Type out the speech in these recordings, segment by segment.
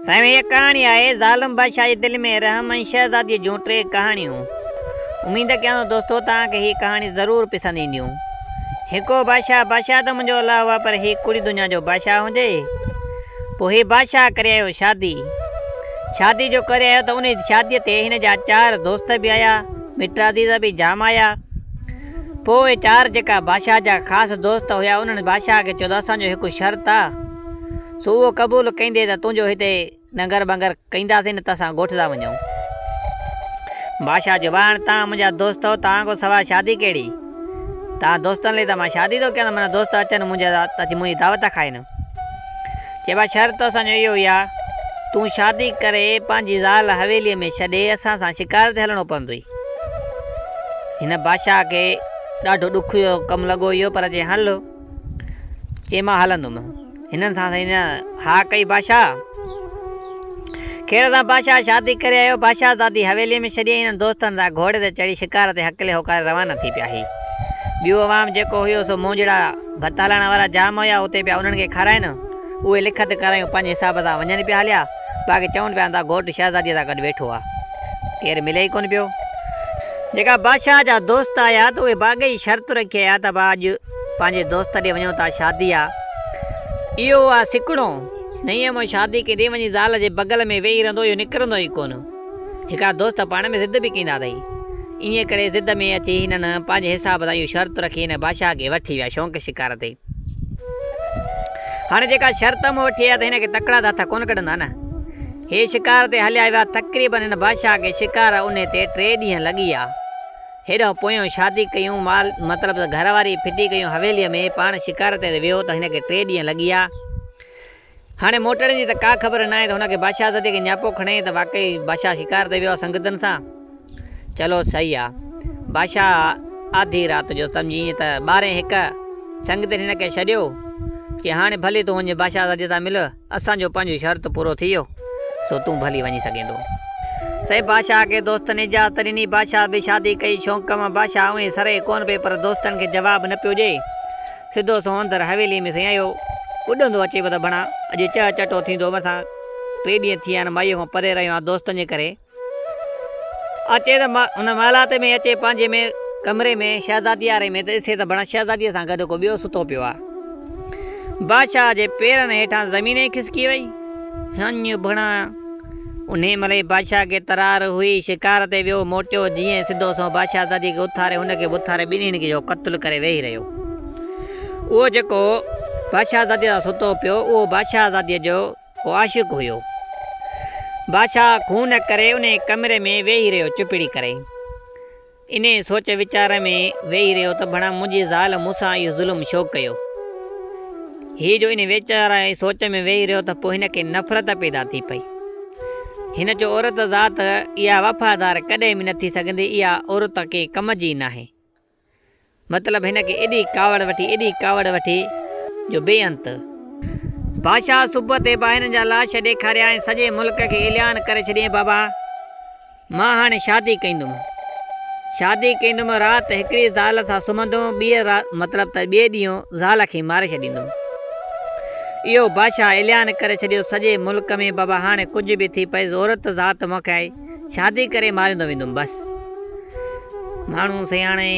साईं ये कहानी आहे ज़ालिम बादशाह जे दिलि में रहम ऐं शहज़ादीअ जूं 3 कहाणियूं। उम्मीद कयां थो दोस्तो तव्हांखे हीअ कहाणी ज़रूरु पसंदि ईंदियूं। हिकु बादशाह त मुंहिंजो अलाह हुआ, पर हीअ कुड़ी दुनिया जो बादशाह हुजे। पोइ हीअ बादशाह करे आयो शादी जो करे आयो त उन शादीअ ते हिन जा 4 दोस्त बि आया, मिट अज़ीज़ बि जाम आया। पोइ 4 जेका बादशाह जा ख़ासि दोस्त हुया उन्हनि बादशाह खे चयो त असांजो हिकु शर्त आहे, सो उहो क़बूलु कंदे त तुंहिंजो हिते नंगर बंगर कंदासीं न त असां ॻोठ था वञूं। बादशाह जो हाणे तव्हां मुंहिंजा दोस्त हो, तव्हां खां सवाइ शादी कहिड़ी? तव्हां दोस्तनि लाइ त मां शादी थो कयां, माना दोस्त अचनि मुंहिंजी दावत खाइनि। चइबा शर्त असांजो इहो ई आहे, तूं शादी करे पंहिंजी ज़ाल हवेलीअ में छॾे असां सां शिकार ते हलणो पवंदुई। हिन बादशाह खे ॾाढो ॾुख जो कमु लॻो इहो, पर चई हल, चई मां हलंदुमि। हिननि सां हिन हा कई बादशाह। ख़ैर सां बादशाह शादी करे आयो, बादशाह ज़ादी हवेलीअ में छॾी हिननि दोस्तनि सां घोड़े ते चढ़ी शिकार ते हकले होकारे रवाना थी पिया। ॿियो आवाम जेको हुयो सो मोजड़ा भत हलाइण वारा जाम हुया, उते पिया उन्हनि खे खाराइनि, उहे लिखत करायूं पंहिंजे हिसाब सां वञनि पिया हलिया। बाक़ी चवनि पिया था घोटु शहज़ादीअ सां गॾु वेठो आहे, केरु मिले ई कोन पियो। जेका बादशाह जा दोस्त आया त उहे बाग़ई शर्त रखी आया त अॼु पंहिंजे दोस्त ॾे वञूं था, शादी आहे। इहो आहे सिकड़ो, न ईअं मां शादी कंदे वञी ज़ाल जे बगल में वेही रहंदो, इहो निकिरंदो ई कोन। हिकिड़ा दोस्त पाण में ज़िद बि कंदा अथई, ईअं करे ज़िद में अची हिननि पंहिंजे हिसाब सां इहो शर्त रखी हिन बादशाह खे वठी विया शौक़ु शिकार ते। हाणे जेका शर्त मां वठी आया त हिनखे तकिड़ा हथ कोन कढंदा न। हे शिकार ते हलिया विया, तक़रीबन हिन बादशाह खे शिकार उन ते 3 ॾींहं लॻी विया। हेॾो पोयों शादी कयूं, मतिलबु घरवारी फिटी कयूं हवेलीअ में, पाण शिकार ते वियो त हिनखे 3 ॾींहं लॻी विया। हाणे मोटण जी त का ख़बर न आहे त हुनखे बादशाह ज़ादी खे न्यापो खणे त वाक़ई बादशाह शिकार ते वियो आहे संगतनि सां। चलो सही आहे। बादशाह आधी राति जो सम्झी ईअं त 12:01 संगतनि हिनखे छॾियो कि हाणे भली तूं वञ बादशाह ज़ादी सां मिल, असांजो पंहिंजो शर्त पूरो थी वियो, सो तूं भली वञी सघे थो। सही बादशाह खे दोस्तनि इजाज़त ॾिनी, बादशाह बि शादी कई शौक़ मां। बादशाह उहे सरे कोन पिए, पर दोस्तनि खे जवाबु न पियो ॾिए। सिधो सो अंदरि हवेली में साईं आयो, उॾंदो अचे त भणा अॼु चटो थींदो। असां 3 ॾींहं थी विया आहिनि, माईअ खां परे रहियो आहे दोस्तनि जे करे। अचे त हुन मालात में अचे पंहिंजे में कमरे में शहज़ादी वारे में, त ॾिसे त भणा शहज़ादीअ सां गॾु को ॿियो सुतो पियो आहे। बादशाह जे पेरनि हेठां ज़मीन ई खिसकी वई। हञ भणा उन महिल बादशाह खे तरार हुई, शिकार ते वियो, मोटियो जीअं सिधो सो बादशाह ज़ादी खे उथारे हुनखे उथारे ॿिन्हिनि खे जो क़त्लु करे वेही रहियो। उहो जेको बादशाह ज़ादीअ सां सुतो पियो, उहो बादशाह ज़ादीअ जो को आशिक़ु हुयो। बादशाह खून करे उन कमरे में वेही रहियो चुपिड़ी करे। इन सोच वीचार में वेही रहियो त भणा मुंहिंजी ज़ाल मूंसां इहो ज़ुल्म छो कयो। हीअ जो इन वीचार ऐं सोच में वेही रहियो त पोइ हिनखे नफ़रत पैदा थी पई। हिन जो औरत ज़ात इहा वफ़ादार कॾहिं बि न थी सघंदी, इहा औरत खे कम जी न आहे। मतिलबु हिनखे एॾी कावड़ वठी जो बेअंत। बादशाह सुबुह ते हिननि जा लाश ॾेखारिया ऐं सॼे मुल्क खे ऐलान करे छॾियईं, बाबा मां हाणे शादी कंदुमि, राति हिकिड़ी ज़ाल सां सुम्हंदुमि, मतिलबु त ॿिए ॾींहुं ज़ाल खे मारे छॾींदुमि। इहो बादशाह ऐलान करे छॾियो सॼे मुल्क में, बाबा हाणे कुझु बि थी पए औरत ज़ात मूंखे शादी करे मारींदो वेंदुमि बसि। माण्हू सियाणे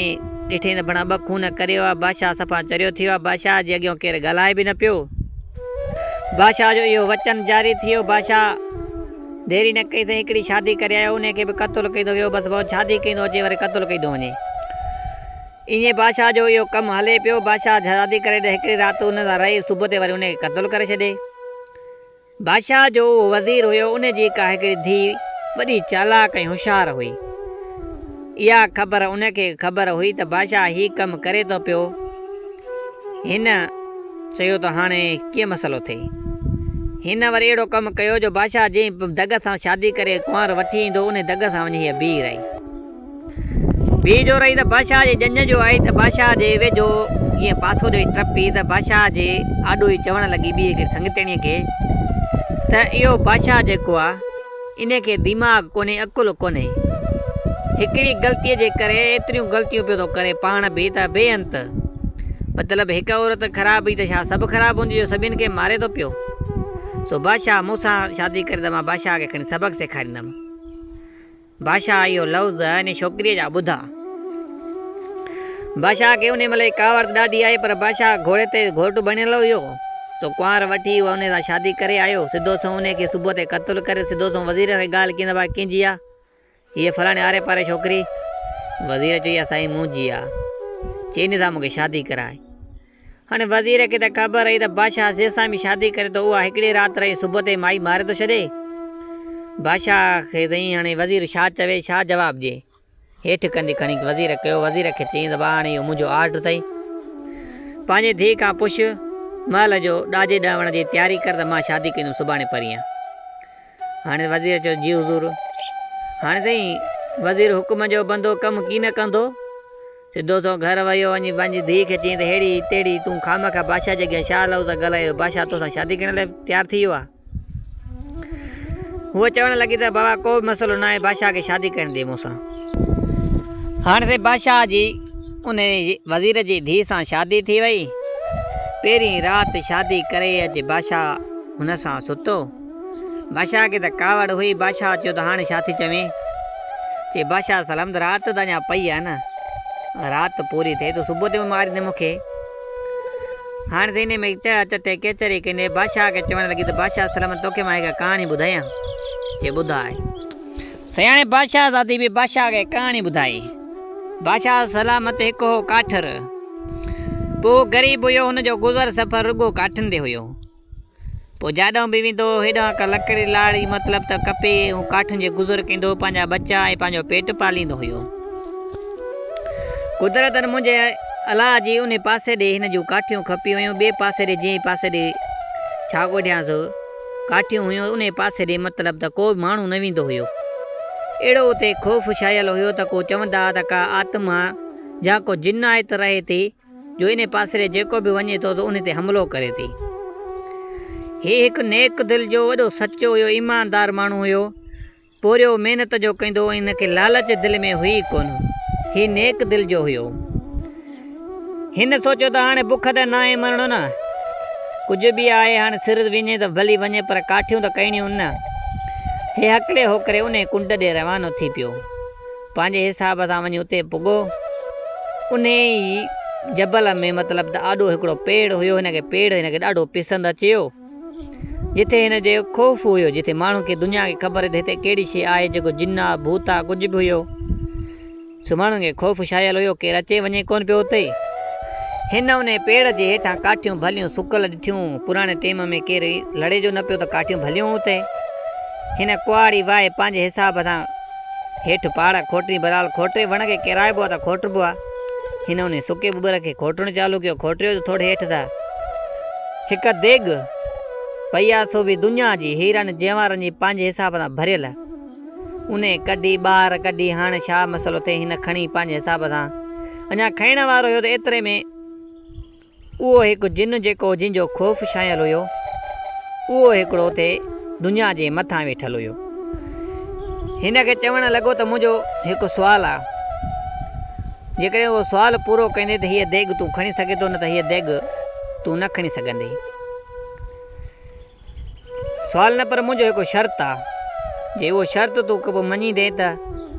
ॾिठे त भणा 2 खून करियो आहे। बादशाह सफ़ा चरियो थी वियो आहे। बादशाह जे अॻियां केरु ॻाल्हाए बि न पियो। बादशाह जो इहो वचन जारी थी वियो। बादशाह देरी न कई, हिकिड़ी शादी करे आयो, उनखे बि क़त्लु कईंदो वियो, बसि पोइ शादी कईंदो अचे वरी क़त्लु कईंदो वञे। ईअं बादशाह जो इहो कमु हले पियो। बादशाह शादी करे हिकिड़ी राति उन सां रही, सुबुह ते वरी उनखे क़त्लु करे छॾे। बादशाह जो वज़ीर हुयो, उनजी का हिकिड़ी धीउ वॾी चालाक ऐं होशियारु हुई। इहा ख़बर उनखे ख़बर हुई त बादशाह हीउ कमु करे थो पियो। हिन चयो त हाणे कीअं मसइलो थिए। हिन वरी अहिड़ो कमु कयो जो बादशाह जंहिं दग सां शादी करे कुंवार वठी ईंदो, उन दग सां वञी हीअ बीह रही त बादशाह जे ॼञ जो आई त बादशाह जे वेझो ईअं पासो ॾेई टपी त बादशाह जे आॾो ई चवणु लॻी ॿी हिकिड़ी संगतेणीअ खे त इहो बादशाह जेको आहे इनखे दिमाग़ कोन्हे, अकुलु कोन्हे। हिकिड़ी ग़लतीअ जे करे एतिरियूं ग़लतियूं पियो थो करे, पाण बि त बेअंत। मतिलबु हिकु औरत ख़राबु हुई त छा सभु ख़राबु हूंदी, जो सभिनि खे मारे थो पियो। सो बादशाह मूंसां शादी करे त मां बादशाह खे खणी सबक़ सेखारींदुमि। बादशाह इहो लफ़्ज़ इन छोकिरीअ जा ॿुधा। बादशाह खे उन महिल कावड़ ॾाढी आई, पर बादशाह घोड़े ते घोटु बणियल हुयो। सो कुंवार वठी उहा उन सां शादी करे आयो। सिधो सो उनखे सुबुह ते क़तलु करे सिधो सो वज़ीर खे ॻाल्हि कींदा भाई कंहिंजी आहे, हीअ फलाणे आरे पारे छोकिरी। वज़ीर चई आहे साईं मुंहिंजी आहे, चईनि सां मूंखे शादी कराए। हाणे वज़ीर खे त ख़बर रही त बादशाह जंहिंसां बि शादी करे त उहा हिकिड़ी राति रही सुबुह ते माई मारे थो छॾे। बादशाह खे चई हाणे वज़ीर छा चवे, छा जवाबु ॾिए। हेठि कंदी खणी वज़ीर कयो। वज़ीर खे चई त हाणे इहो मुंहिंजो आर्डर अथई, पंहिंजे धीउ खां पुछ महल जो ॾाजे ॾावण जी तयारी कर त मां शादी कंदुमि सुभाणे परीहं। हाणे वज़ीर चयो जी हुज़ूर। हाणे साईं वज़ीर हुकुम जो बंदो कमु की न कंदो। सिधो सो घर वियो, वञी पंहिंजी धीउ खे चई त अहिड़ी तेड़ी तूं खामखा बादशाह जे अॻियां छा लफ़्ज़ ॻाल्हायो, बादशाह तोसां शादी करण लाइ तयारु थी वियो आहे। हूअ चवणु लॻी त बाबा को बि मसइलो न आहे, बादशाह खे शादी करण ॾे मूंसां। हाणे से बादशाह जी उन वज़ीर जी धीउ सां शादी थी वई। पहिरीं राति शादी करे अॼु बादशाह हुन सां सुतो। बादशाह खे त कावड़ हुई। बादशाह चयो त हाणे छा थी चवें। चई बादशाह सलाम त राति त अञा पई आहे न, राति पूरी थिए त सुबुह ते मारींदे मूंखे। हाणे त हिन में चटे केचरी कंदे बादशाह खे चवणु लॻी त बादशाह सलाम तोखे मां हिकु कहाणी ॿुधायां। चई ॿुधाए। सयाणे बादशाह दादी बि बादशाह खे कहाणी ॿुधाई। बादशाह सलामत हिकु हो काठर, पोइ ग़रीब हुयो, हुनजो गुज़र सफ़र रुगो काठनि ते हुयो। पोइ जाॾो बि वेंदो हेॾां का लकड़ी लाड़ी मतिलबु त कपे ऐं काठनि जे गुज़र कंदो, पंहिंजा बच्चा ऐं पंहिंजो पेट पालींदो हुयो। कुदरतनि मुंहिंजे अलाह जी उन पासे ॾे हिन जूं काठियूं खपी हुयूं। ॿिए पासे ॾे जंहिं पासे ॾे छा ॻोल्हियांसि काठियूं हुयूं उन पासे ॾे मतिलबु त को बि माण्हू न वेंदो हुयो। अहिड़ो उते ख़ौफ़ छायल हुयो त को चवंदा त का आत्मा जा को जिनायत रहे थी जो इन पासे ॾे जेको बि वञे थो त उन ते हमिलो करे थी। हीउ हिकु नेक दिलि जो वॾो सचो हुयो, ईमानदार माण्हू हुयो। पूरियो महिनत जो कंदो, हिनखे लालच दिलि में हुई कोन। हीउ नेक दिलि जो हुयो। हिन सोचियो त हाणे बुख त न आहे मरणो न, कुझु बि आहे हाणे सिर वञे त भली वञे, पर काठियूं त करणियूं न। हे हकले हो करे उन कुंड ॾे रवानो थी पियो। पंहिंजे हिसाब सां वञी उते पुॻो। उन ई जबल में मतिलबु त ॾाढो हिकिड़ो पेड़ हुयो। हिनखे पेड़ हिनखे ॾाढो पसंदि अचियो। जिथे हिन जो ख़ौफ़ हुयो, जिथे माण्हू खे दुनिया खे ख़बर त हिते कहिड़ी शइ आहे, जेको जिन आहे भूत आहे कुझु बि हुयो। सो माण्हुनि खे ख़ौफ़ छायल हुयो, केरु अचे वञे कोन पियो उते। हिन उन पेड़ जे हेठां काठियूं भलियूं सुकल ॾिठियूं। पुराणे टाइम में केरु लड़े जो न पियो त काठियूं भलियूं उते। हिन कुआड़ी वाहे पंहिंजे हिसाब सां हेठि पाड़ खोटी बराल खोटे वण खे किराइबो आहे त खोटबो आहे। हिन उन सुके ॿुबर खे खोटणु चालू कयो। खोटियो जो थोरे हेठि था हिकु देग पई आहे, सो बि दुनिया जी हीरनि जवारनि जी पंहिंजे हिसाब सां भरियल। उन कढी ॿाहिरि कढी। हाणे छा मसइलो थिए, हिन खणी पंहिंजे हिसाब सां अञा खाइण वारो हुयो त एतिरे में उहो हिकु जिन जेको जंहिंजो ख़ौफ़ छायल हुयो, उहो हिकिड़ो उते दुनिया जे मथां वेठल हुयो। हिन खे चवणु लॻो त मुंहिंजो हिकु सुवालु आहे, जेकॾहिं उहो सुवालु पूरो कंदे त हीअ देग तूं खणी सघे थो, न त हीअ देग तूं न खणी सघंदे। सुवालु न, पर मुंहिंजो हिकु शर्त आहे, जे उहो शर्त तूं पोइ मञींदे त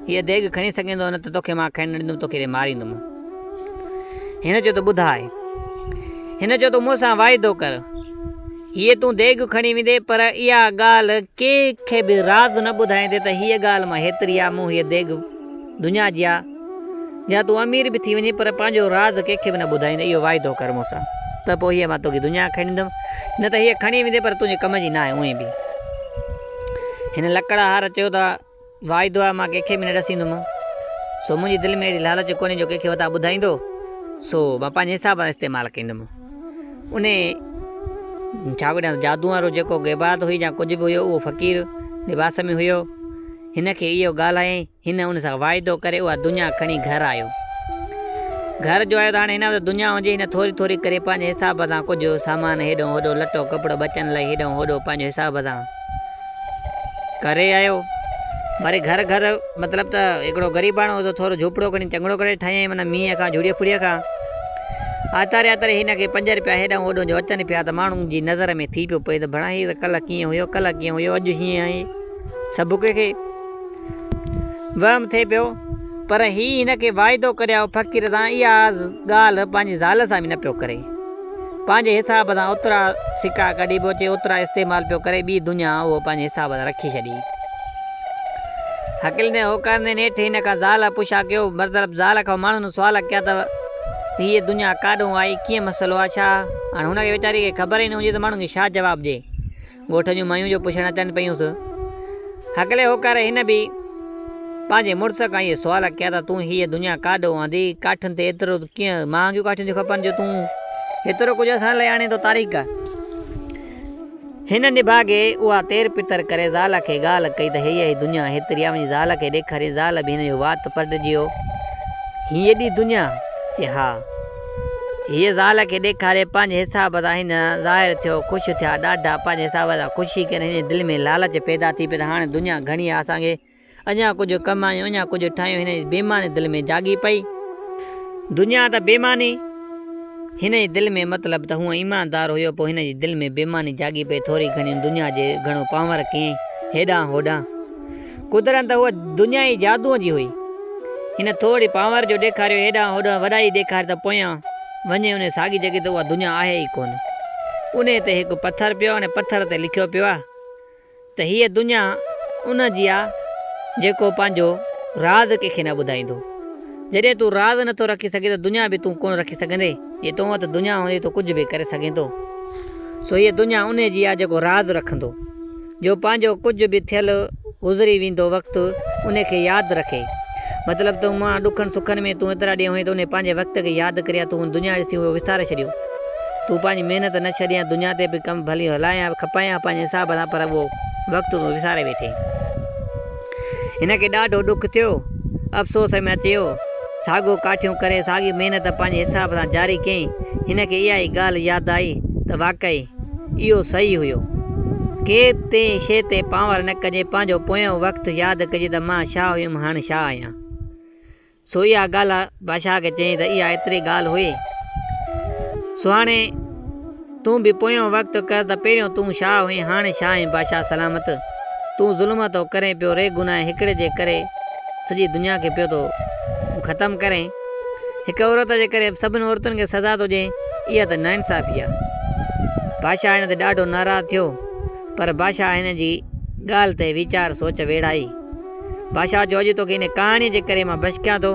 हीअ देग खणी सघंदो, न त तोखे मां खणी न ॾींदुमि, तोखे मारींदुमि। हिन चयो त ॿुधाए। हिन चयो त मूंसां वाइदो कर, हीअ तूं देग खणी वेंदे, पर इहा ॻाल्हि कंहिंखे बि राज़ न ॿुधाईंदे त हीअ ॻाल्हि मां हेतिरी आहे, मूं हीअ देग दुनिया जी आहे। या तूं अमीर बि थी वञे पर पंहिंजो राज़ कंहिंखे बि न ॿुधाईंदे, इहो वाइदो कर मूंसां, त पोइ हीअ मां तोखे दुनिया खणी ॾींदुमि, न त हीअ खणी वेंदे पर तुंहिंजे कम जी न आहे उहे बि। हिन लकड़ हार चयो त वाइदो आहे मां कंहिंखे बि न ॾसींदुमि। सो मुंहिंजी दिलि में अहिड़ी लालच कोन्हे जो कंहिंखे वता ॿुधाईंदो, सो मां पंहिंजे हिसाब सां इस्तेमालु कंदुमि। उन छा ॿुधायां जादू वारो जेको ग़ैबात हुई या कुझु बि हुयो, उहो फ़क़ीर लिबास में हुयो। हिन खे इहो ॻाल्हाए, हिन उन सां वाइदो करे उहा दुनिया खणी घरु आयो। घर जो आयो त हाणे हिन वटि दुनिया हुजे, हिन थोरी थोरी करे पंहिंजे हिसाब सां कुझु सामान हेॾो होॾो लटो कपिड़ो बचनि लाइ हेॾो होॾो पंहिंजे हिसाब सां करे आयो। वरी घर घर मतिलबु त हिकिड़ो ग़रीबाणो हुओ, थोरो झोपड़ो खणी चङड़ो करे ठाहियईं, माना मींहं खां झुड़ीअ फुड़ीअ खां। आतारे आतारे हिन खे 5 रुपया हेॾां होॾां जो अचनि पिया त माण्हुनि जी नज़र में थी पियो पए त भणा हीअ त कल्ह कीअं हुयो अॼु हीअं आहे। सभु कंहिंखे वहम थिए पियो, पर हीअ हिन खे वाइदो करिया फ़क़ीर सां इहा ॻाल्हि पंहिंजी ज़ाल सां बि न पियो करे। पंहिंजे हिसाब सां ओतिरा सिका कढी पियो अचे, ओतिरा इस्तेमालु पियो करे, ॿी दुनिया उहो पंहिंजे हिसाब सां रखी छॾी। हकील ने होकार ने नेठि हिन खां ज़ाल पुछा कयो, मतिलबु ज़ाल खां माण्हुनि सुवाल कया त हीअ दुनिया काॾों आई, कीअं मसइलो आहे, छा? हाणे हुनखे वीचारी खे ख़बर ई न हुजे त माण्हुनि खे छा जवाबु ॾिए। ॻोठ जूं मायूं जो पुछणु अचनि पियूंसि। हकले होकार हिन बि पंहिंजे मुड़ुस खां इहे सुवाल कया त तूं हीअ दुनिया काॾों आंदी, काठियुनि ते एतिरो कीअं महांगियूं काठियूं थियूं खपनि जो तूं एतिरो कुझु असां लाइ आणे थो तारीख़। हिन निभागे उहा तेर पितर करे ज़ाल खे ॻाल्हि कई त हीअ दुनिया हेतिरी आहे। वञी ज़ाल खे ॾेखारी, ज़ाल बि हिन जो वात पटिजी वियो, हीअ एॾी दुनिया? चए हा। हीअ ज़ाल खे ॾेखारे पंहिंजे हिसाब सां हिन ज़ाहिर थियो, ख़ुशि थिया ॾाढा, पंहिंजे हिसाब सां ख़ुशी करे हिन दिलि में लालच पैदा थी पई त हाणे दुनिया घणी आहे, असांखे अञा कुझु कमायूं, अञा कुझु ठाहियूं। हिन जी बेईमानी दिलि में जागी पई। दुनिया त बेईमानी हिन जी दिलि में, मतिलबु त हूअं ईमानदार हुयो, पोइ हिन जी दिलि में बेईमानी जागी पई। थोरी घणी दुनिया जे घणो पावर कयईं हेॾां होॾां। कुदरत त उहा दुनिया ई जादूअ जी हुई। हिन थोरी पावर जो ॾेखारियो, हेॾां होॾां वॾाई ॾेखारे त पोयां वञे उन साॻी जॻह ते उहा दुनिया आहे ई कोन। उन ते हिकु पथर पियो आहे, पथर ते लिखियो पियो आहे त हीअ दुनिया उन जी आहे जेको पंहिंजो राज़ कंहिंखे न ॿुधाईंदो। जॾहिं तूं राज़ नथो रखी सघे त दुनिया बि तूं कोन रखी सघंदे। जे तूं वटि दुनिया हूंदी त कुझु बि करे सघे थो। सो हीअ दुनिया उन जी आहे जेको राज़ रखंदो, जो पंहिंजो कुझु बि थियलु गुज़री वेंदो वक़्तु उनखे यादि रखे। मतिलबु तूं मां ॾुखनि सुखनि में तूं एतिरा ॾींहं हुई त उन पंहिंजे वक़्त खे यादि करिया, तूं दुनिया ॾिसी उहो विसारे छॾियो। तूं पंहिंजी महिनत न छॾियां, दुनिया ते बि कमु भली हलायां खपायां पंहिंजे हिसाब सां, पर उहो वक़्तु तूं विसारे वेठे। हिन खे ॾाढो ॾुखु थियो, अफ़सोस में अची वियो। साॻियो काठियूं करे, साॻी महिनत पंहिंजे हिसाब सां जारी कयईं। हिन खे इहा ई ॻाल्हि यादि आई त वाक़ई इहो सही हुयो। कंहिं ते शइ ते पांवर न कजे, पंहिंजो पोयों वक़्तु यादि कजे त मां छा हुयुमि, हाणे छा आहियां। सो इहा ॻाल्हि बादशाह खे चयईं त इहा एतिरी ॻाल्हि हुई। सो हाणे तूं बि पोयों वक़्तु कर त पहिरियों तूं छा हुई, हाणे छा आहीं बादशाह सलामत। तूं ज़ुल्म थो करे पियो, रे गुनाह हिकिड़े जे करे सॼी दुनिया खे पियो थो ख़तमु करें। हिकु औरत जे करे सभिनि औरतुनि खे सज़ा थो ॾिए, इहा त नाइंसाफ़ी आहे। बादशाह हिन ते ॾाढो नाराज़ थियो, पर बादशाह हिन जी ॻाल्हि ते वीचार सोच वेड़ाई। बादशाह जो अॼु तोखे हिन कहाणीअ जे करे मां बच कयां थो,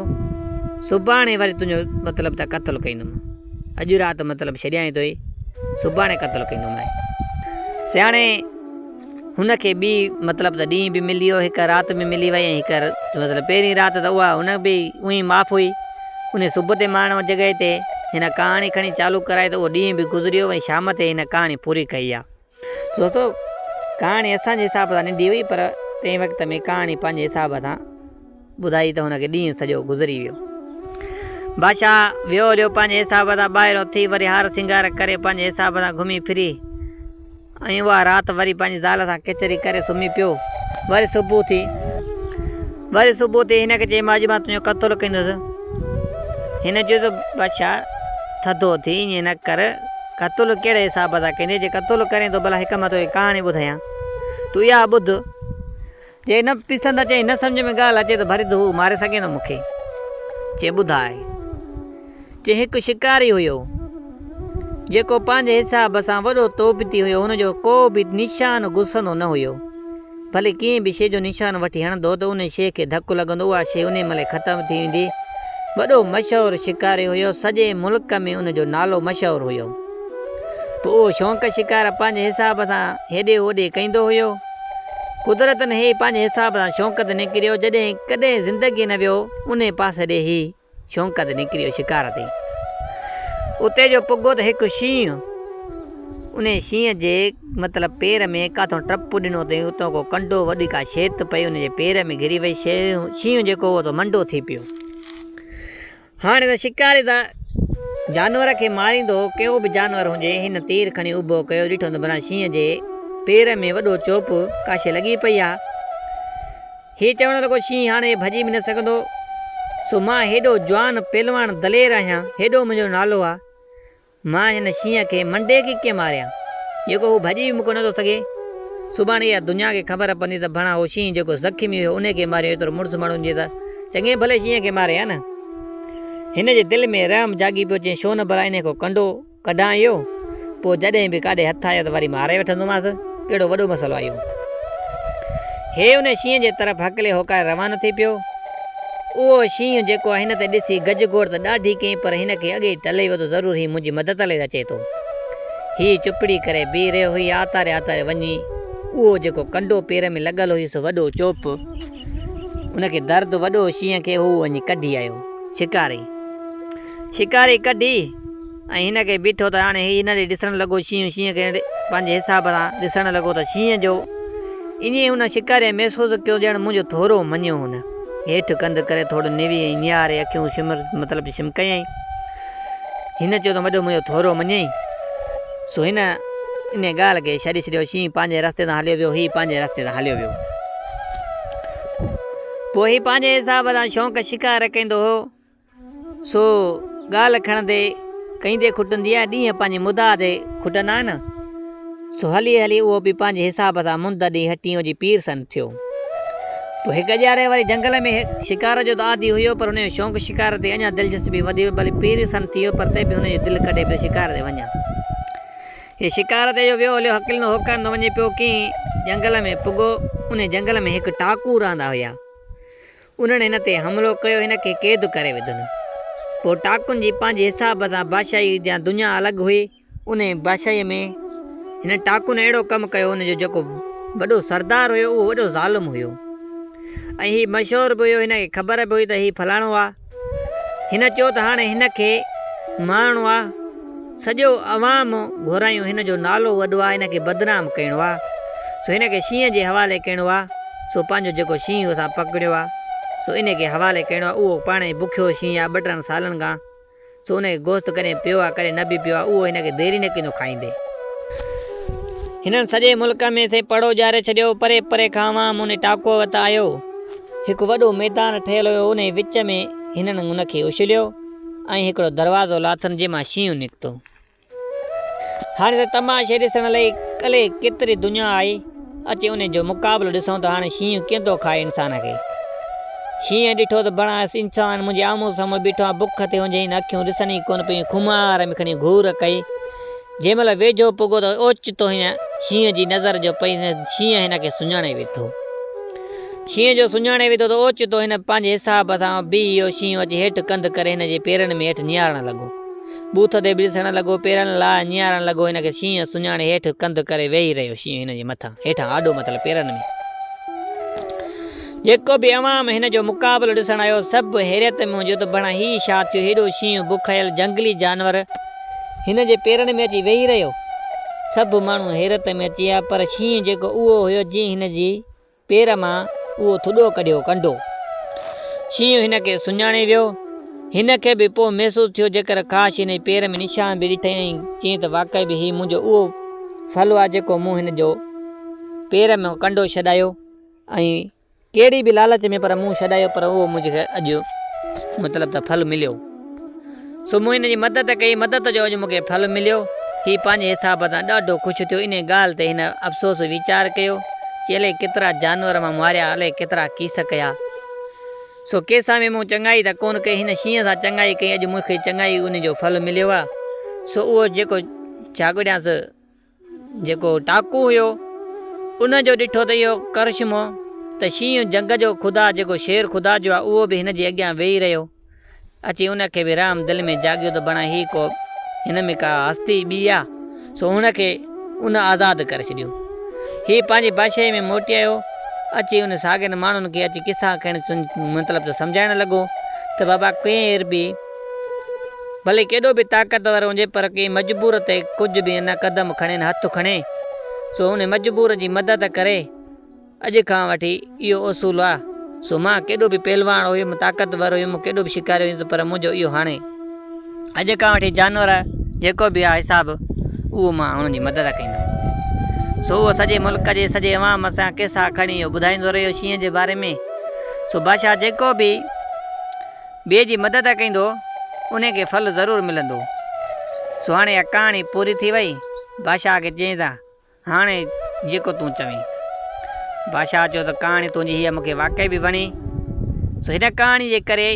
सुभाणे वरी तुंहिंजो मतिलबु त क़तलु कंदुमि। अॼु राति मतिलबु छॾियां थो, सुभाणे क़तलु कंदुमि। सियाणे हुनखे ॿी मतिलबु त ॾींहुं बि मिली वियो, हिकु राति में मिली वई, ऐं हिकु मतिलबु पहिरीं राति त उहा हुन बि उअं ई माफ़ हुई। उन सुबुह ते माण्हू जॻह ते हिन कहाणी खणी चालू कराई त उहो ॾींहुं बि गुज़रियो, वरी शाम ते हिन कहाणी पूरी कई आहे। दोस्तो कहाणी असांजे हिसाब सां नंढी हुई, पर तंहिं वक़्त में कहाणी पंहिंजे हिसाब सां ॿुधाई त हुनखे ॾींहुं सॼो गुज़री वियो। बादशाह वियो हलियो पंहिंजे हिसाब सां, ॿाहिरों थी वरी हार सिंगार करे पंहिंजे हिसाब सां घुमी फिरी, ऐं उहा राति वरी पंहिंजी ज़ाल सां किचरी करे सुम्ही पियो। वरी सुबुह थी हिन खे चई मां अॼु मां तुंहिंजो क़तलु कंदुसि। हिन चयो त बादशाह थधो थी, ईअं न कर, क़तलु कहिड़े हिसाब सां कंदे, जे क़तलु करें थो भला हिकु मां तोखे कहाणी ॿुधायां, तूं इहा ॿुध। जे न पसंदि अचे, न सम्झ में ॻाल्हि अचे त भरी तूं मारे सघे थो मूंखे। चए ॿुधाए। चए हिकु शिकारी हुयो जेको पंहिंजे हिसाब सां वॾो तोबती हुयो, हुनजो को बि निशान घुसंदो न हुयो। भले कीअं बि शइ जो निशान वठी हणंदो त उन शइ खे धकु लॻंदो, उहा शइ उन महिल ख़तमु थी वेंदी। वॾो मशहूरु शिकारी हुयो, सॼे मुल्क में उनजो नालो मशहूरु हुयो। पोइ उहो शौक़ु शिकार पंहिंजे हिसाब सां हेॾे होॾे कंदो हुयो। कुदरत ने हे पंहिंजे हिसाब सां शौक़ु ते निकिरियो, जॾहिं कॾहिं ज़िंदगी न वियो उन पासे ॾे ई शौक़ु ते निकिरियो शिकार ते। उते जो पुॻो त हिकु शींहुं, उन शींहं जे मतिलबु पेर में काथों टपु ॾिनो अथई, उतां को कंडो वॾी का शेत पई उनजे पेर में घिरी वई। शींहुं जेको उहो त मंडो थी पियो। हाणे त शिकारी त जानवर खे मारींदो, कहिड़ो बि जानवर हुजे, हिन तीर खणी उभो कयो, ॾिठो त भला शींहं जे पेर में वॾो चोप काशे लॻी पई आहे। हीअ चवणु लॻो शींहुं हाणे भॼी बि न सघंदो, सो मां हेॾो जवान पहलवान दलेर आहियां, हेॾो मुंहिंजो नालो आहे, मां हिन शींहं खे मंडे खे कीअं मारियां जेको हू भॼी बि मूंखे नथो सघे। सुभाणे इहा दुनिया खे ख़बर पवंदी त भणा उहो शींहं जेको ज़ख़्मी हुयो उन खे मारियो एतिरो मुड़ुसु माण्हुनि जे त चङे भले शींहं खे मारे हा न। हिन जे दिलि में रहम जागी पियो चई छो न भला इन को कंडो कढां इहो, पोइ जॾहिं बि काॾे हथु आयो त वरी मारे वठंदोमांसि, कहिड़ो वॾो मसइलो आहे इहो। हे उन शींहं जे तरफ़ हकले होकार रवानो थी पियो। उहो शींहं जेको आहे हिन ते ॾिसी गजगोड़ त ॾाढी कई, पर हिन खे अॻे टले वियो त ज़रूरु ही मुंहिंजी मदद लाइ अचे थो। हीउ चुपड़ी करे बीह रहियो हुई, आतारे आतारे वञी उहो जेको कंडो पेर में लॻल हुई सो वॾो चोप उनखे दर्द वॾो शींहं खे हू वञी कढी आयो। शिकारी कढी ऐं हिन खे बीठो त हाणे हिन ॾे ॾिसणु लॻो, शींहं खे पंहिंजे हिसाब सां ॾिसणु लॻो त शींहं जो ईअं हुन शिकारीअ महसूसु कयो ॼण मुंहिंजो थोरो मञियो। हुन हेठि कंधु करे थोरो निवी नियारे अखियूं मतिलबु छिमकयईं। हिन चयो त वॾो मुंहिंजो थोरो मञई। सो इन ॻाल्हि खे छॾे छॾियो। शींहं पंहिंजे रस्ते तां हलियो वियो, हीउ पंहिंजे रस्ते तां हलियो वियो। पोइ हीउ पंहिंजे हिसाब सां शौक़ु शिकार कंदो हो। सो ॻाल्हि खणंदे कंदे खुटंदी आहे, ॾींहं पंहिंजी मुदा ते खुटंदा आहिनि। सो हली हली उहो बि पंहिंजे हिसाब सां मुंद ॾींहुं हटीअ जी पीर सन थियो। पोइ हिकु ॼाणे वरी जंगल में शिकार जो त आदि हुयो, पर हुनजो शौक़ु शिकार ते अञा दिलचस्पी वधी भले पीर सन थी वियो, पर ते बि हुनजो दिलि कढे पियो शिकार ते वञा। हे शिकार ते जो वियो हलियो हकिलो होकारींदो वञे पियो कि जंगल में पुॻो। उन जंगल में हिकु टाकू रहंदा हुया। उन्हनि हिन ते हमिलो कयो, हिन खे क़ैद करे विधुनि। पोइ टाकुनि जी पंहिंजे हिसाब सां बादशाही जा दुनिया अलॻि हुई। उन बादशाहीअ में हिन टाकुनि अहिड़ो कमु कयो, हुनजो जेको वॾो सरदार हुयो उहो वॾो ज़ालिम हुयो ऐं हीउ मशहूरु बि हुयो। हिन खे ख़बर बि हुई त हीउ फलाणो आहे। हिन चयो त हाणे हिन खे मारणो आहे। सॼो अवाम घुरायूं, हिन जो नालो वॾो आहे, हिन खे बदनाम करिणो आहे। सो हिन खे शींहं जे हवाले करिणो आहे। सो पंहिंजो जेको शींहं असां पकड़ियो आहे, सो इन खे हवाले करिणो आहे। उहो पाण ई बुखियो शींहं आहे 2-3 सालनि खां। सो उनखे गोश्त कॾहिं पियो आहे कॾहिं न बि पियो आहे। उहो हिन खे देरी न कंदो खाईंदे। हिननि सॼे मुल्क में से पड़ो ॼारे छॾियो। परे परे खां अवाम उन टाको वटि आयो। हिकु वॾो मैदान ठहियलु हुयो, उन विच में हिननि उनखे उछलियो ऐं हिकिड़ो दरवाज़ो लाथनि जंहिंमां शींहं निकितो। हाणे त तमाशे ॾिसण लाइ कले केतिरी दुनिया आई। अचे उन जो मुक़ाबिलो ॾिसूं त हाणे शींहं कीअं थो खाए इंसान खे। शींहं ॾिठो त बणा इंसानु मुंहिंजे आम्हूं साम्हूं बीठो आहे, बुख ते हुनजी हिन अखियूं ॾिसण ई कोन पियूं। खुमार में खणी घूर कई। जंहिं महिल वेझो पुॻो त ओचितो हिन शींहं जी नज़र जो पई। शींहं हिन खे सुञाणे वेठो। शींहं जो सुञाणे वेठो त ओचितो हिन पंहिंजे हिसाब सां बीह वियो। शींहं अची हेठि कंधु करे हिन जे पेरनि में हेठि निहारणु लॻो। बूथ ते बि ॾिसणु लॻो, पेरनि लाइ निहारणु लॻो। हिन खे शींहं सुञाणे हेठि कंधु करे वेही रहियो। शींहं हिन जे मथां हेठां आॾो मतिलबु पेरनि में। जेको बि अवाम हिन जो मुक़ाबिलो ॾिसणु आयो सभु हैरत में हुजो त भणा हीउ छा थियो। हेॾो शींहं बुखायल जंगली जानवर हिन जे पेरनि में अची वेही रहियो। सभु माण्हू हैरत में अची विया, पर शींहं जेको उहो हुयो जीअं हिन जी पेर मां उहो थुॾो कढियो कंडो। शींहं हिन खे सुञाणे वियो। हिन खे बि पोइ महसूसु थियो जेकर ख़ासि हिन पेर में निशान बि ॾिठईं, चईं त वाक़ई बि हीउ मुंहिंजो उहो फल आहे जेको मूं हिन जो पेर में कंडो छॾायो ऐं कहिड़ी बि लालच में पर मूं छॾायो, पर उहो मुंहिंजे अॼु मतिलबु त फल मिलियो। सो मूं हिन जी मदद कई, मदद जो अॼु मूंखे फल मिलियो। हीउ पंहिंजे हिसाब सां ॾाढो ख़ुशि थियो। इन ॻाल्हि ते हिन अफ़सोस वीचार कयो कि अलाए केतिरा जानवर मां मारिया, अलाए केतिरा कीस कया। सो कंहिंसां में मूं चङाई त कोन कई। हिन शींहं सां चङाई कई, अॼु मूंखे चङाई उन जो फल मिलियो आहे। सो उहो जेको छाॻिड़ियांसि जेको टाकू हुयो उन जो ॾिठो त इहो करिश्मो त शींहं जंग जो ख़ुदा जेको शेर ख़ुदा जो आहे उहो बि हिन जे अॻियां वेही रहियो। अची उनखे बि राम दिलि में जाॻियो त बणा हीउ को हिन में का हस्ती ॿी आहे। सो हुनखे उन आज़ादु करे छॾियो। हीउ पंहिंजी बादशाही में मोटी आयो। अची उन साॻियुनि माण्हुनि खे अची किसा खणी मतिलबु त सम्झाइणु लॻो त बाबा केर बि भले केॾो बि ताक़तवर हुजे, पर कंहिं मजबूर ते कुझु बि न क़दम खणे न हथु खणे। सो उन मजबूर जी मदद करे। अॼु खां वठी इहो उसूल आहे। सो मां केॾो बि पहलवान हुयुमि, ताक़तवर हुयुमि, केॾो बि शिकारी हुयुसि, पर मुंहिंजो इहो हाणे अॼु खां वठी जानवर जेको बि आहे हिसाबु उहो मां हुनजी मदद कंदुमि। सो उहो सॼे मुल्क जे सॼे अवाम सां किसा खणी इहो ॿुधाईंदो रहियो शींहं जे बारे में। सो बादशाह जेको बि ॿिए जी मदद कंदो उनखे फल ज़रूरु मिलंदो। सो हाणे इहा कहाणी पूरी थी वई। बादशाह खे चई था हाणे जेको तूं चवीं। बादशाह चयो त कहाणी तुंहिंजी हीअ मूंखे वाक़ई बि वणी। सो हिन कहाणी जे करे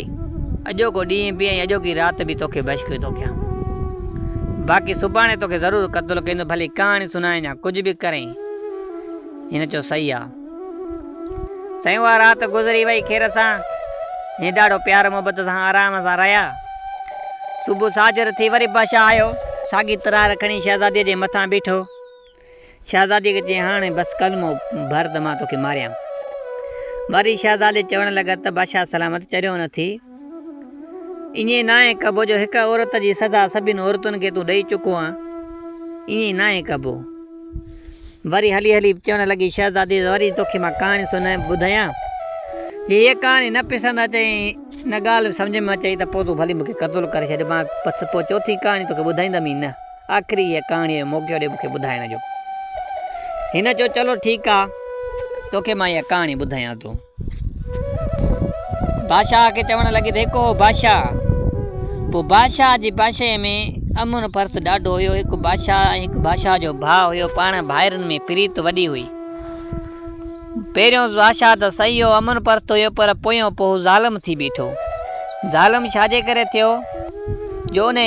अॼोको ॾींहुं बि ऐं अॼोकी राति बि तोखे बशक थो कयां। बाक़ी सुभाणे तोखे ज़रूरु क़त्लु कंदो, भली कहाणी सुनाए या कुझु बि करें। हिन चयो सही आहे। साईं उहा राति गुज़री वई ख़ैर सां। हीअं ॾाढो प्यार मुहबत सां आराम सां रहिया। सुबुह साजर थी वरी बादशाह आयो, साॻी तरार खणी शहज़ादीअ जे मथां बीठो। शहज़ादीअ खे चई हाणे बसि कलमो भर त मां तोखे मारियां। वरी शहज़ादी चवणु लॻा त बादशाह सलामत चरियो न थी। ईअं न आहे कबो जो हिकु औरत जी सज़ा सभिनि औरतुनि खे तूं ॾेई चुको आहे। ईअं न आहे कबो। वरी हली हली चवणु लॻी शहज़ादी वरी तोखे मां कहाणी सुनाए ॿुधायां। हीअ कहाणी न पसंदि अचई, न ॻाल्हि सम्झ में अचई त पोइ तूं भली मूंखे क़त्लु करे छॾ। मां पोइ चौथी कहाणी तोखे ॿुधाईंदमि ई न। आख़िरी हीअ कहाणीअ जो मौक़ो ॾे मूंखे ॿुधाइण जो। हिन चयो चलो ठीकु आहे, तोखे मां इहा कहाणी ॿुधायां थो। बादशाह खे चवणु लॻी त हिकु बादशाह, पोइ बादशाह जी बादशाह में अमुन पर्स ॾाढो हुयो। हिकु बादशाह जो भाउ हुयो। पाण भाइरनि में प्रीत वॾी हुई। पहिरियों बादशाह त सही हो, अमुन पर्स हुयो, पर पोइ ज़ालिम थी बीठो। ज़ालिम छाजे करे थियो जो उन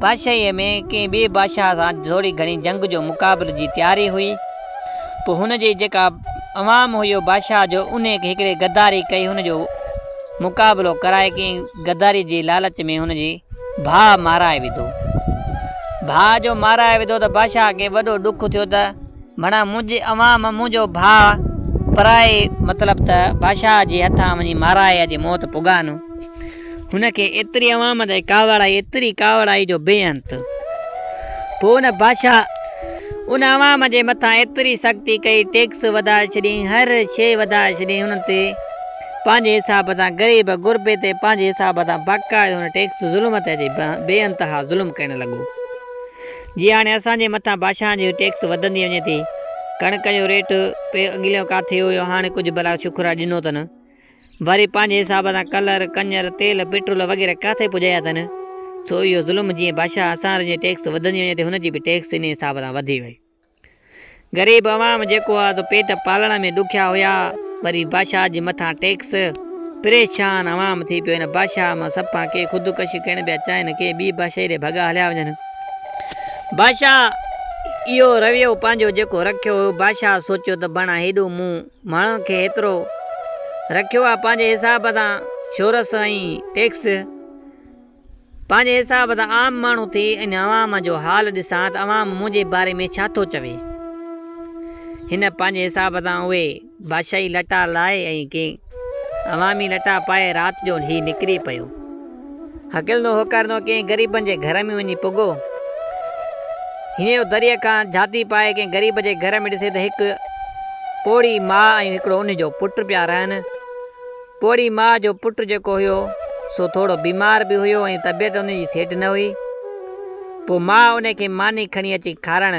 बादशाहीअ में कंहिं ॿिए बादशाह सां थोरी घणी जंग जो मुक़ाबले जी तयारी हुई। पोइ हुनजी जेका अवाम हुयो बादशाह जो, उन खे हिकिड़े गद्दारी कई, हुनजो मुक़ाबिलो कराए कंहिं गद्दारी जी लालच में हुनजी भाउ माराए विधो। भाउ जो माराए विधो त बादशाह खे वॾो ॾुख थियो त माना मुंहिंजी अवाम मुंहिंजो भाउ पराए मतिलबु त बादशाह जे हथां वञी माराए अॼु मौत पुगान। हुनखे एतिरी अवाम ते कावड़ आई, एतिरी कावड़ आई जो बेअंत। पोइ हुन बादशाह उन अवाम जे मथां एतिरी सख़्ती कई, टैक्स वधाए छॾियईं, हर शइ वधाए छॾियईं। हुन ते पंहिंजे हिसाब सां ग़रीब गुरबे ते पंहिंजे हिसाब सां बाक़ाइदो हुन टैक्स ज़ुल्म ते अचे बेअंतहा ज़ुल्म करणु लॻो। जीअं हाणे असांजे मथां बादशाह जी टैक्स वधंदी वञे थी। कणिक जो रेट अॻिलो काथे हुयो, हाणे कुझु भला शुखुरा ॾिनो अथनि। वरी पंहिंजे हिसाब सां कलर कंजर तेल पेट्रोल वग़ैरह काथे पुॼाया अथनि। सो इहो ज़ुल्म जीअं बादशाह असांजे टैक्स वधंदी वञे थी, हुनजी बि टैक्स इन हिसाब सां वधी वई। ग़रीब अवाम जेको आहे त पेट पालण में ॾुखिया हुया। वरी बादशाह जे मथां टैक्स, परेशान अवाम थी पियो। हिन बादशाह मां सफ़ा के ख़ुदकुशी करण पिया चाहिनि, के ॿी बादशाही ॾे भॻा हलिया वञनि। बादशाह इहो रवियो पंहिंजो जेको रखियो हुयो, बादशाह सोचियो त बणा हेॾो मूं माण्हुनि खे एतिरो रखियो आहे पंहिंजे हिसाब सां शोरस ऐं टैक्स पंहिंजे हिसाब सां आम माण्हू थी इन अवाम जो हाल ॾिसां त अवाम मुंहिंजे बारे में छा थो चवे। हिन पंहिंजे हिसाब सां उहे बादशाही लटा लाए ऐं कंहिं अवामी लटा पाए राति जो ही निकिरी पियो। हकिलंदो होकारंदो कंहिं ग़रीबनि जे घर में वञी पुॻो। हिन दरिया खां झाती पाए कंहिं ग़रीब जे घर में ॾिसे त हिकु पोड़ी माउ ऐं हिकिड़ो उनजो पुटु पिया रहनि। पोड़ी माउ जो पुटु जेको हुयो सो थोरो बीमार बि हुयो ऐं तबियत उनजी सेठ न हुई। पोइ माउ उनखे मानी खणी अची खाराइण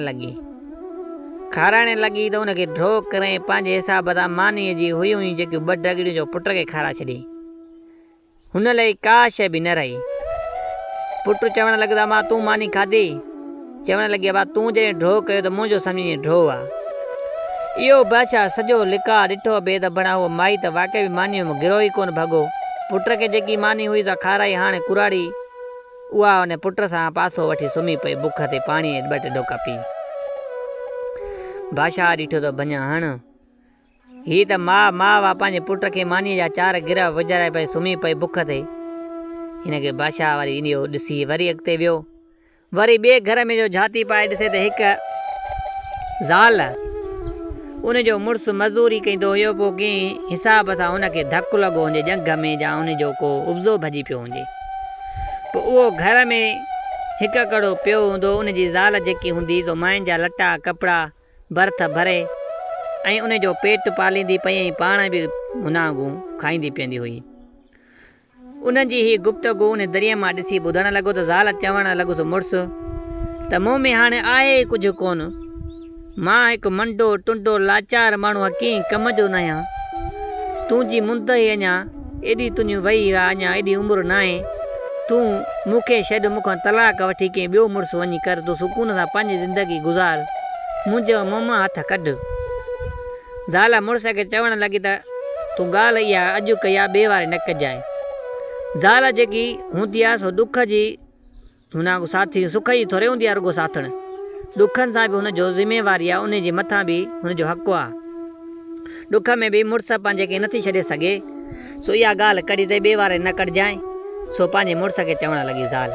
लॻी त उनखे ड्रो करे पंहिंजे हिसाब सां मानीअ जी हुयूं जेकी ॿ डगड़ियूं जो पुट खे खाराए छॾी। हुन लाइ का शइ बि न रही। पुटु चवणु लॻंदा मां तूं मानी खाधी? चवणु लॻी बा तूं जॾहिं ड्रो कयो त मुंहिंजो सम्झी ड्रो आहे। इहो बादशाह सॼो लिका ॾिठो बे त बणा उहो माई त वाक़ई मानीअ में गिरो ई कोन भॻो। पुट खे जेकी मानी हुई सा खाराई, हाणे कुराड़ी उहा उन पुट सां पासो वठी सुम्ही पई बुख ते, पाणी 2 ढोका पी। बादशाह ॾिठो त भञा हण हीअ त माउ आहे, पंहिंजे पुट खे मानीअ जा 4 गिरा विझाराए पई सुम्ही पई बुख ते। हिनखे बादशाह वरी इहो ॾिसी वरी अॻिते वियो। वरी ॿिए घर में जो झाती पाए ॾिसे त हिकु ज़ाल उनजो मुड़ुसु मज़दूरी कंदो हुयो। पोइ कंहिं हिसाब सां हुनखे धकु लॻो हुजे जंग में या उनजो को उब्ज़ो भॼी पियो हुजे। पोइ उहो घर में हिकु कड़ो पियो हूंदो। उनजी ज़ाल जेकी हूंदी सो मायुनि जा लटा कपिड़ा भर्थ भरे ऐं उनजो पेट पालींदी पई ऐं पाण बि मुनागूं खाईंदी पीअंदी हुई। उन्हनि जी हीअ गुफ़्तगू उन दरिया मां ॾिसी ॿुधणु लॻो त ज़ाल चवणु लॻुसि मुड़ुसु त मूं में हाणे आहे कुझु कोन। मां हिकु मंडो टुंडो लाचार माण्हू कीअं कम जो न आहियां। तुंहिंजी मुंद ई अञा एॾी तुंहिंजी वई आहे, अञा एॾी उमिरि न आहे। तूं मूंखे छॾ, मूंखां तलाक वठी कंहिं ॿियो मुड़ुसु वञी कर, तूं सुकून सां पंहिंजी ज़िंदगी गुज़ार, मुंहिंजो ममा हथ कढ। ज़ाल मुड़ुस खे चवणु लॻी त तूं ॻाल्हि इहा अॼु कई आहे, ॿिए वारे न कजांइ। ज़ाल जेकी हूंदी आहे सो दुख जी हुन साथी, सुख जी थोरे हूंदी आहे रुॻो साथणु, ॾुखनि सां बि हुनजो ज़िमेवारी आहे, उन जे मथां बि हुनजो हक़ु आहे। ॾुख में बि मुड़ुस पंहिंजे खे नथी छॾे सघे, सो इहा ॻाल्हि कढी त ॿिए वारे न कढजांइ। सो पंहिंजे मुड़ुस खे चवणु लॻी ज़ाल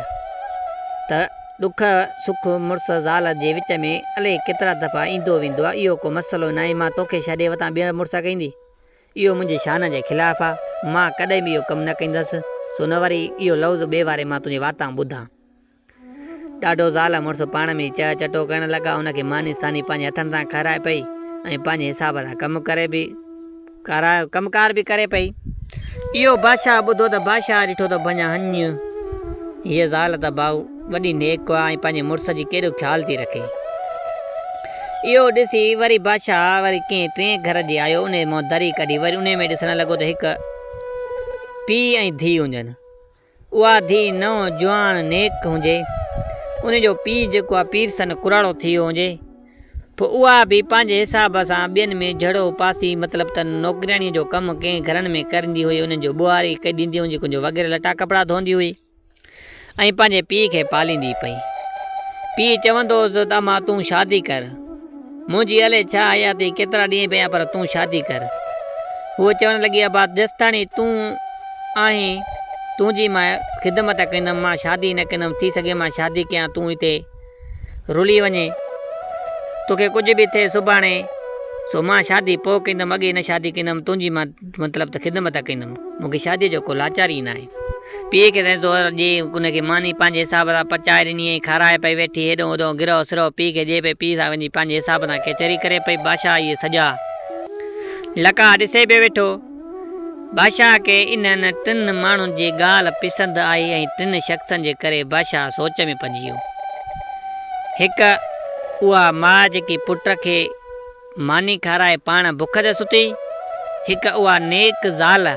त ॾुख सुख मुड़ुस ज़ाल जे विच में अलाए केतिरा दफ़ा ईंदो वेंदो आहे, इहो को मसइलो न आहे। मां तोखे छॾे वठां ॿिया मुड़ुस कंदी, इहो मुंहिंजी शान जे ख़िलाफ़ु आहे, मां कॾहिं बि इहो कमु न कंदसि। सो न वरी इहो लफ़्ज़ ॿिए वारे मां तुंहिंजे वातां ॿुधां। ॾाढो ज़ाल मुड़ुस पाण में चह चटो करणु लॻा, हुनखे मानी सानी पंहिंजे हथनि सां खाराए पई ऐं पंहिंजे हिसाब सां कमुकार बि करे पई। इहो बादशाह ॿुधो त बादशाह ॾिठो त भञा हञ, हीअ ज़ाल त भाऊ वॾी नेक आहे ऐं पंहिंजे मुड़ुस जी केॾो ख़्यालु थी रखे। इहो ॾिसी वरी बादशाह वरी कंहिं टे घर जे आयो, उन मां दरी कढी वरी उन में ॾिसणु लॻो त हिकु पीउ ऐं धीउ हुजनि। उहा धीउ नओं जवान नेक हुजे, उनजो पीउ जेको आहे पीरसन कुराड़ो थी वियो हुजे, पोइ उहा बि पंहिंजे हिसाब सां ॿियनि में जड़ो पासी मतिलबु त नौकिराणीअ जो कमु कंहिं घरनि में कंदी हुई, उन्हनि जो ॿुहारी ॾींदी हुई, कुझु वग़ैरह लटा कपिड़ा धोईंदी हुई ऐं पंहिंजे पीउ खे पालींदी पई। पीउ चवंदो हुउसि त मां तूं शादी कर, मुंहिंजी हले छा आया थी, केतिरा ॾींहं पिया पर तूं शादी कर। उहो चवणु लॻी आहे बात जेसिताणी तूं आहीं तुंहिंजी मां ख़िदमत कंदमि, मां शादी न कंदमि, थी सघे मां शादी कयां तूं हिते रुली वञे, तोखे कुझु बि थिए सुभाणे, सो मां शादी पोइ कंदमि, अॻे न शादी कंदमि, तुंहिंजी मां मतिलबु त ख़िदमत कंदमि, मूंखे शादीअ जो को लाचारी न आहे। पीउ खे ज़ोर ॾे, उनखे मानी पंहिंजे हिसाब सां पचाए ॾिनी, खाराए पई वेठी, हेॾो होॾो गिरो सिरो पीउ खे ॾिए पई, पीउ सां वञी पंहिंजे हिसाब सां कचहरी करे पई। बादशाह इहे सॼा लका ॾिसे पियो वेठो। बादशाह खे इन्हनि टिनि माण्हुनि जी ॻाल्हि पसंदि आई ऐं टिनि शख़्सनि जे करे बादशाह सोच में पइजी वियो। हिकु उहा माउ जेकी पुट खे मानी खाराए पाण बुख ते सुती, हिकु उहा नेक ज़ाल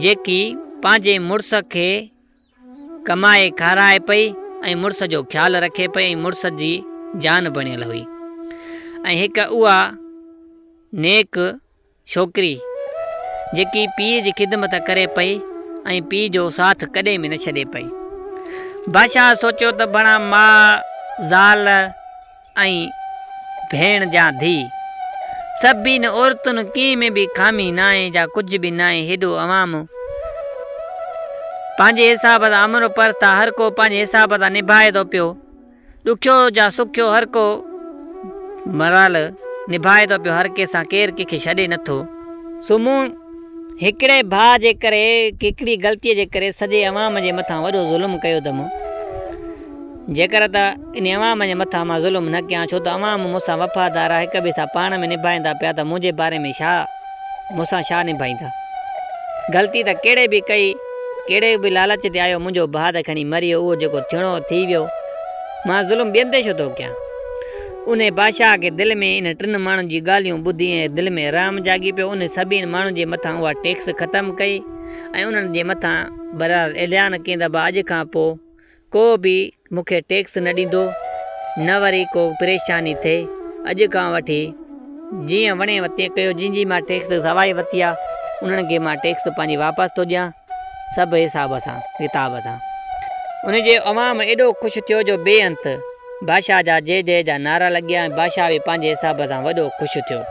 जेकी पंहिंजे मुड़ुस खे कमाए खाराए पई ऐं मुड़ुस जो ख़्यालु रखे पई ऐं मुड़ुस जी जान बणियल हुई, ऐं हिकु उहा नेक छोकिरी जेकी पीउ जी ख़िदमत करे पई ऐं पीउ जो साथ कॾहिं बि न छॾे पई। बादशाह सोचियो त बणा माउ ज़ाल ऐं भेण जा धीउ सभिनी औरतुनि कंहिं में बि खामी न आहे, जा कुझु बि न आहे। हेॾो अवाम पंहिंजे हिसाब सां अमर परस्ता, हर को पंहिंजे हिसाब सां निभाए थो पियो, ॾुखियो जा सुखियो हर को मराल निभाए थो पियो, हर कंहिंसां केरु कंहिंखे छॾे नथो। सो मूं हिकिड़े भाउ जे करे, हिकिड़ी ग़लतीअ जे करे सॼे अवाम जे मथां वॾो ज़ुल्म कयो अथमि। जेकर त इन अवाम जे मथां मां ज़ुल्म न कयां, छो त अवाम मूंसां वफ़ादार आहे, हिक ॿिए सां पाण में निभाईंदा पिया, त मुंहिंजे बारे में छा मूंसां छा निभाईंदा। ग़लती त कहिड़े बि कई, कहिड़े बि लालच ते आयो, मुंहिंजो भाउ त खणी मरी वियो, उहो जेको थियणो थी वियो, मां ज़ुल्म ॿियनि ते छो थो कयां। उन बादशाह खे दिलि में इन टिनि माण्हुनि जी ॻाल्हियूं ॿुधी ऐं दिलि में रहम जागी पियो। उन सभिनी माण्हुनि जे मथां उहा टैक्स ख़तमु कई ऐं उन्हनि जे मथां बरार ऐलान कई त अॼु खां पोइ को बि मूंखे टैक्स न ॾींदो, न वरी को परेशानी थिए, अॼु खां वठी जीअं वणे तीअं कयो, जिंहिंजी मां टैक्स सवाइ वरिती आहे उन्हनि खे मां टैक्स पंहिंजी वापसि थो ॾियां, सभु हिसाब सां किताब सां। उनजे अवाम एॾो ख़ुशि थियो जो बेअंत बादशाह जा जय जय जा नारा लॻिया ऐं बादशाह बि पंहिंजे हिसाब सां वॾो ख़ुशि थियो।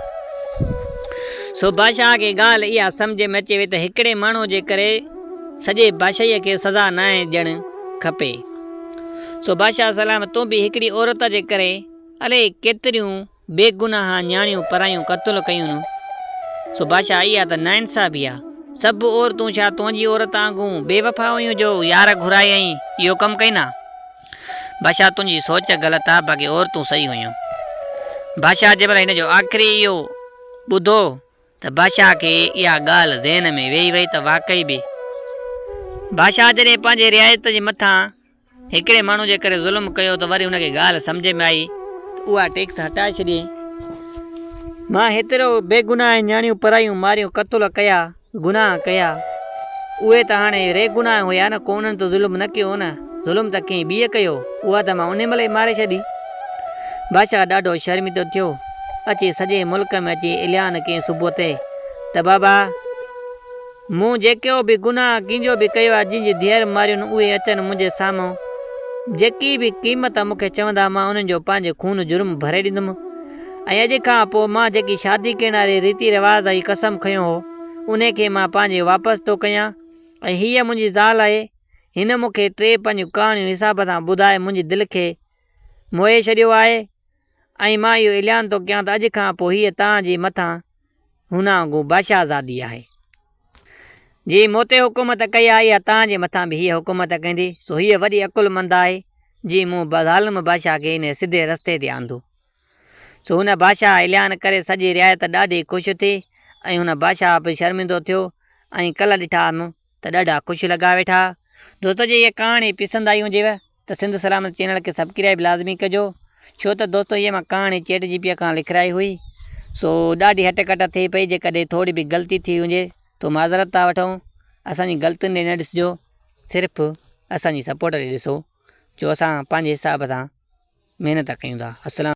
सो बादशाह खे ॻाल्हि इहा सम्झ में अचे वई त हिकिड़े माण्हू जे करे सॼे बादशाहीअ खे सज़ा न ॾियणु खपे। सो बादशाह सलाम, तूं बि हिकिड़ी औरत जे करे अलाए केतिरियूं बेगुनाह न्याणियूं परायूं क़तलु कयूं न। सो बादशाह इहा त नाइंसाफ़ी आहे, सभु औरतूं छा तुंहिंजी औरत वांगुरु बेवफ़ा हुयूं जो यार घुराई ऐं इहो कमु कई न। बादशाह तुंहिंजी सोच ग़लति आहे, बाक़ी औरतूं सही हुयूं। बादशाह जे महिल हिन जो आख़िरी इहो ॿुधो त बादशाह खे इहा ॻाल्हि ज़हन में वेही वई त वाक़ई बि बादशाह जॾहिं पंहिंजे रिआयत जे मथां हिकिड़े माण्हू जे करे ज़ुल्म कयो त वरी हुनखे ॻाल्हि सम्झ में आई त उहा टैक्स हटाए छॾियईं। मां हेतिरो बेगुनाह न्याणियूं परायूं मारियूं क़तल कया, गुनाह कया, उहे त हाणे रेगुनाह हुया न, को उन्हनि त ज़ुल्म न कयो न, ज़ुल्म त कंहिं ॿिए कयो, उहा त मां उन महिल ई मारे छॾी। बादशाह ॾाढो शर्मिंदो थियो, अची सॼे मुल्क में अची ऐलान कयईं सुबुह ते त बाबा मूं जेको बि गुनाह कंहिंजो बि कयो आहे, जंहिंजी धीअर मारियुनि उहे अचनि मुंहिंजे साम्हूं, जेकी बि क़ीमत मूंखे चवंदा मां उन्हनि जो पंहिंजे खून जुर्म भरे ॾींदुमि। ऐं अॼु खां पोइ मां जेकी शादी करण वारी रीति रिवाज़ जी कसम खयो हो उन खे मां पंहिंजे वापसि थो कयां। ऐं हीअ मुंहिंजी ज़ाल आहे, हिन मूंखे 3 पंहिंजूं कहाणियूं हिसाब सां ॿुधाए मुंहिंजी दिलि खे मोहे छॾियो आहे। ऐं मां इहो ऐलान थो कयां त अॼु खां पोइ हीअ तव्हांजे मथां हुन वांगुरु बादशाहज़ादी आहे। जी मूं ते हुकूमत कई आहे या तव्हांजे मथां बि हीअ हुकूमत कंदी, सो हीअ वॾी अकुलमंद आहे जी मूं ज़ालिम बादशाह खे हिन सिधे रस्ते ते आंदो। सो हुन बादशाह ऐलान करे सॼी रियायत ॾाढी ख़ुशि थी ऐं हुन बादशाह बि शर्मिंदो थियो। ऐं कल्ह ॾिठा त ॾाढा ख़ुशि लॻा वेठा। दोस्तो जी इहा कहाणी पसंदि आई हुजेव त सिंध सलामत चैनल खे सब्सक्राइब लाज़मी कजो, छो त दोस्तो इहा मां कहाणी चैट जीपीटी खां लिखाई हुई। सो ॾाढी हटकट थिए पई, जेकॾहिं थोरी बि ग़लती थी हुजे तो माज़रत था वठूं। असांजी ग़लतियुनि ॾे न ॾिसिजो, सिर्फ़ु असांजी सपोर्ट ॾे ॾिसो, जो असां पंहिंजे हिसाब सां महिनत कयूं था। अस्सलाम।